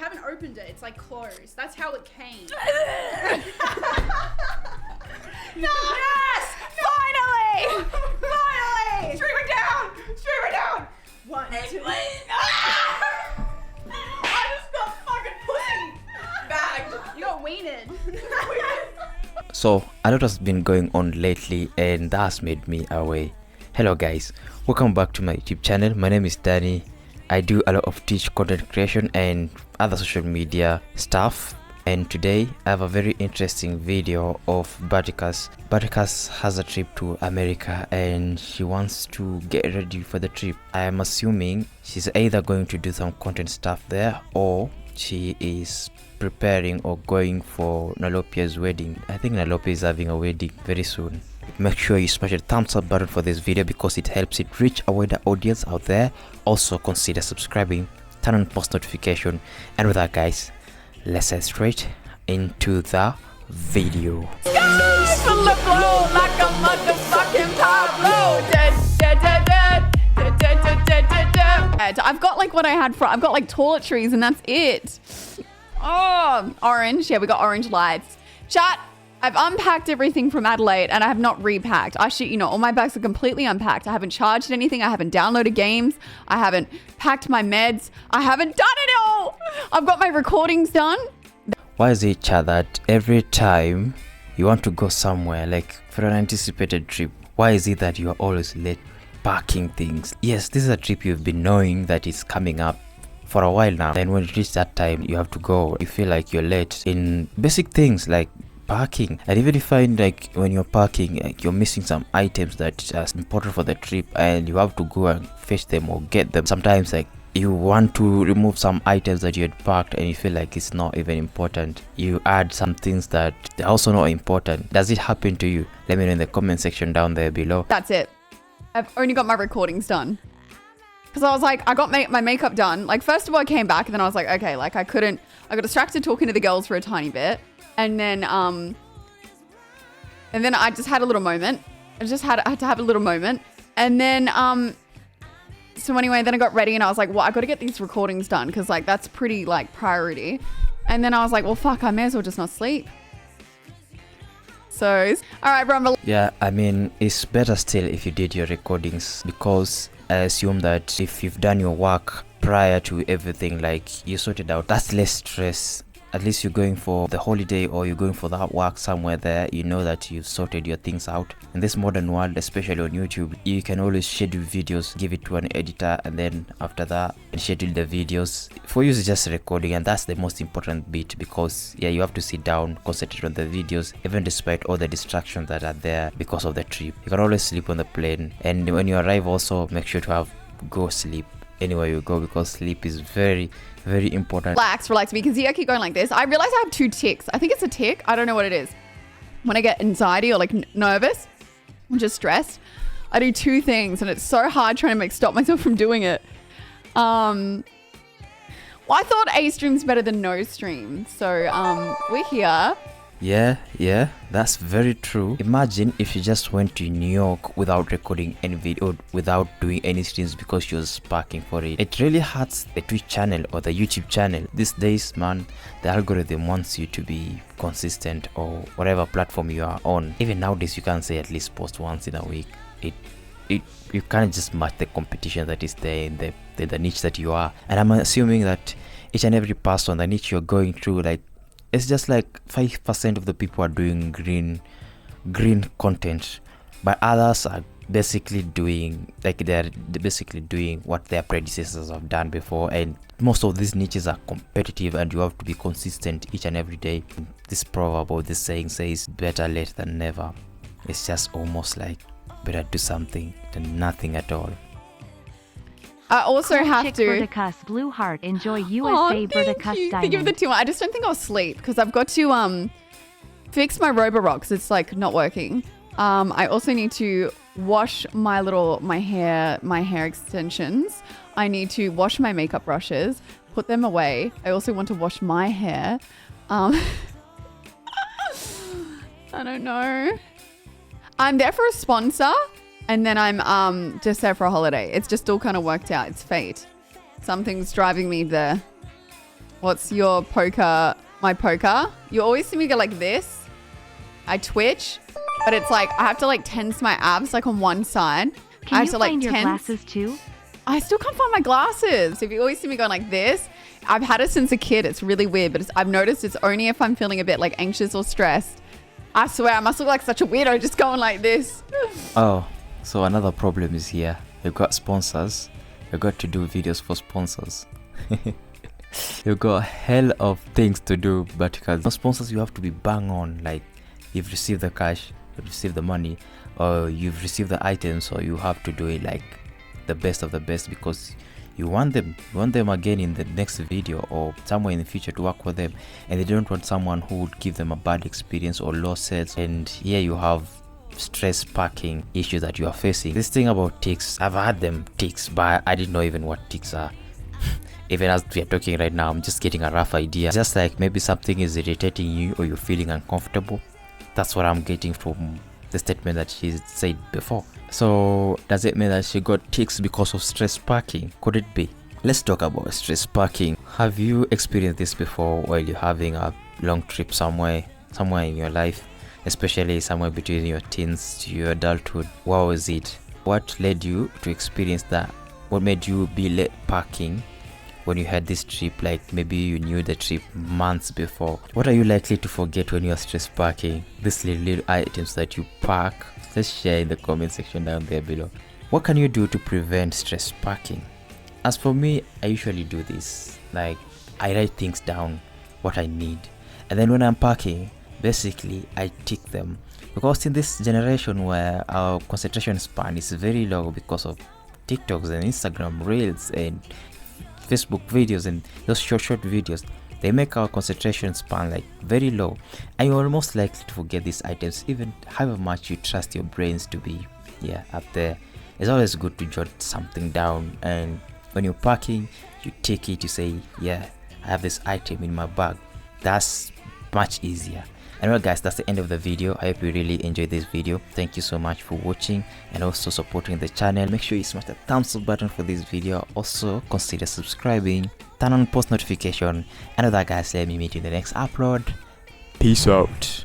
haven't opened it. It's like closed. That's how it came. No! Yes! Finally! Finally! Stream it down! Stream it down! 1, 2. I just got fucking pussy bagged. You got weaned. So a lot has been going on lately and that has made me away. Hello guys, welcome back to my YouTube channel. My name is Danny. I do a lot of Twitch content creation and other social media stuff, and today I have a very interesting video of Batikas. Batikas has a trip to America and she wants to get ready for the trip. I am assuming she's either going to do some content stuff there or she is preparing or going for Nalopia's wedding. I think Nalopia is having a wedding very soon. Make sure you smash the thumbs up button for this video because it helps it reach a wider audience out there. Also consider subscribing, turn on post notification, and with that guys, let's head straight into the video. I've got like what I had for, I've got like toiletries and that's it. Oh, orange. Yeah, we got orange lights. Chat, I've unpacked everything from Adelaide and I have not repacked. I shit you not, all my bags are completely unpacked. I haven't charged anything. I haven't downloaded games. I haven't packed my meds. I haven't done it all. I've got my recordings done. Why is it, Chad, that every time you want to go somewhere, like for an anticipated trip, why is it that you are always late packing things? Yes, this is a trip you've been knowing that is coming up for a while now. Then when it reaches that time, you have to go. You feel like you're late in basic things like parking, and even you find like when you're parking, like you're missing some items that are important for the trip and you have to go and fetch them or get them. Sometimes like you want to remove some items that you had packed and you feel like it's not even important. You add some things that are also not important. Does it happen to you? Let me know in the comment section down there below. That's it. I've only got my recordings done. Because I was like, I got my makeup done. Like, first of all, I came back and then I was like, okay, like I got distracted talking to the girls for a tiny bit. And then I just had a little moment. I had to have a little moment. And then, so anyway, then I got ready and I was like, well, I got to get these recordings done because like that's pretty like priority. And then I was like, well, fuck, I may as well just not sleep. So, all right, bro. Yeah, I mean, it's better still if you did your recordings because I assume that if you've done your work prior to everything, like you sorted out, that's less stress. At least you're going for the holiday or you're going for that work somewhere there, you know that you've sorted your things out. In this modern world, especially on YouTube, you can always schedule videos, give it to an editor, and then after that, schedule the videos. For you, it's just recording, and that's the most important bit because, yeah, you have to sit down, concentrate on the videos, even despite all the distractions that are there because of the trip. You can always sleep on the plane, and when you arrive also, make sure to go sleep anywhere you go because sleep is very important. Relax because I keep going like this. I realize I have 2 tics. I think it's a tic. I don't know what it is. When I get anxiety or like nervous, I'm just stressed, I do 2 things and it's so hard trying to stop myself from doing it. Well, I thought A stream's better than no stream. So we're here. Yeah, that's very true. Imagine if you just went to New York without recording any video, without doing any streams because you was parking for it. It really hurts the Twitch channel or the YouTube channel. These days, man, the algorithm wants you to be consistent or whatever platform you are on. Even nowadays, you can't say at least post once in a week. You can't just match the competition that is there in the niche that you are. And I'm assuming that each and every person, the niche you're going through, like, it's just like 5% of the people are doing green content, but others are basically doing they're basically doing what their predecessors have done before. And most of these niches are competitive and you have to be consistent each and every day. This proverb or this saying says better late than never. It's just almost like better do something than nothing at all. I also have to. Verticus Blue Heart enjoy USA Verticus Diamond. Thank you for the 2. I just don't think I'll sleep because I've got to fix my Roborock because it's like not working. I also need to wash my hair extensions. I need to wash my makeup brushes, put them away. I also want to wash my hair. I don't know. I'm there for a sponsor. And then I'm just there for a holiday. It's just all kind of worked out. It's fate. Something's driving me there. What's your poker? My poker? You always see me go like this. I twitch, but it's like I have to like tense my abs like on one side. I Can have you to like find your tense. glasses too? I still can't find my glasses. If you always see me going like this, I've had it since a kid. It's really weird, but I've noticed it's only if I'm feeling a bit like anxious or stressed. I swear I must look like such a weirdo just going like this. Oh, so another problem is here. You got sponsors. You got to do videos for sponsors. You got a hell of things to do, but because no sponsors, you have to be bang on. Like you've received the cash, you've received the money, or you've received the items, so you have to do it like the best of the best because you want them again in the next video or somewhere in the future to work with them, and they don't want someone who would give them a bad experience or low sales. And here you have stress packing issues that you are facing. This thing about ticks, I've had them ticks, but I didn't know even what ticks are. Even as we are talking right now, I'm just getting a rough idea. It's just like maybe something is irritating you or you're feeling uncomfortable. That's what I'm getting from the statement that she said before. So does it mean that she got ticks because of stress packing? Could it be? Let's talk about stress packing. Have you experienced this before while you're having a long trip somewhere in your life, especially somewhere between your teens to your adulthood? What was it? What led you to experience that? What made you be late packing when you had this trip? Like maybe you knew the trip months before. What are you likely to forget when you're stress packing? These little items that you pack. Let's share in the comment section down there below. What can you do to prevent stress packing? As for me, I usually do this. Like I write things down, what I need, and then when I'm packing, basically I tick them, because in this generation where our concentration span is very low because of TikToks and Instagram reels and Facebook videos and those short videos, they make our concentration span like very low, and you're almost likely to forget these items even however much you trust your brains to be up there. It's always good to jot something down, and when you're packing, you take it, you say, yeah, I have this item in my bag. That's much easier. Anyway guys, that's the end of the video. I hope you really enjoyed this video. Thank you so much for watching and also supporting the channel. Make sure you smash the thumbs up button for this video. Also consider subscribing, turn on post notification, and with that guys, let me meet you in the next upload. Peace out.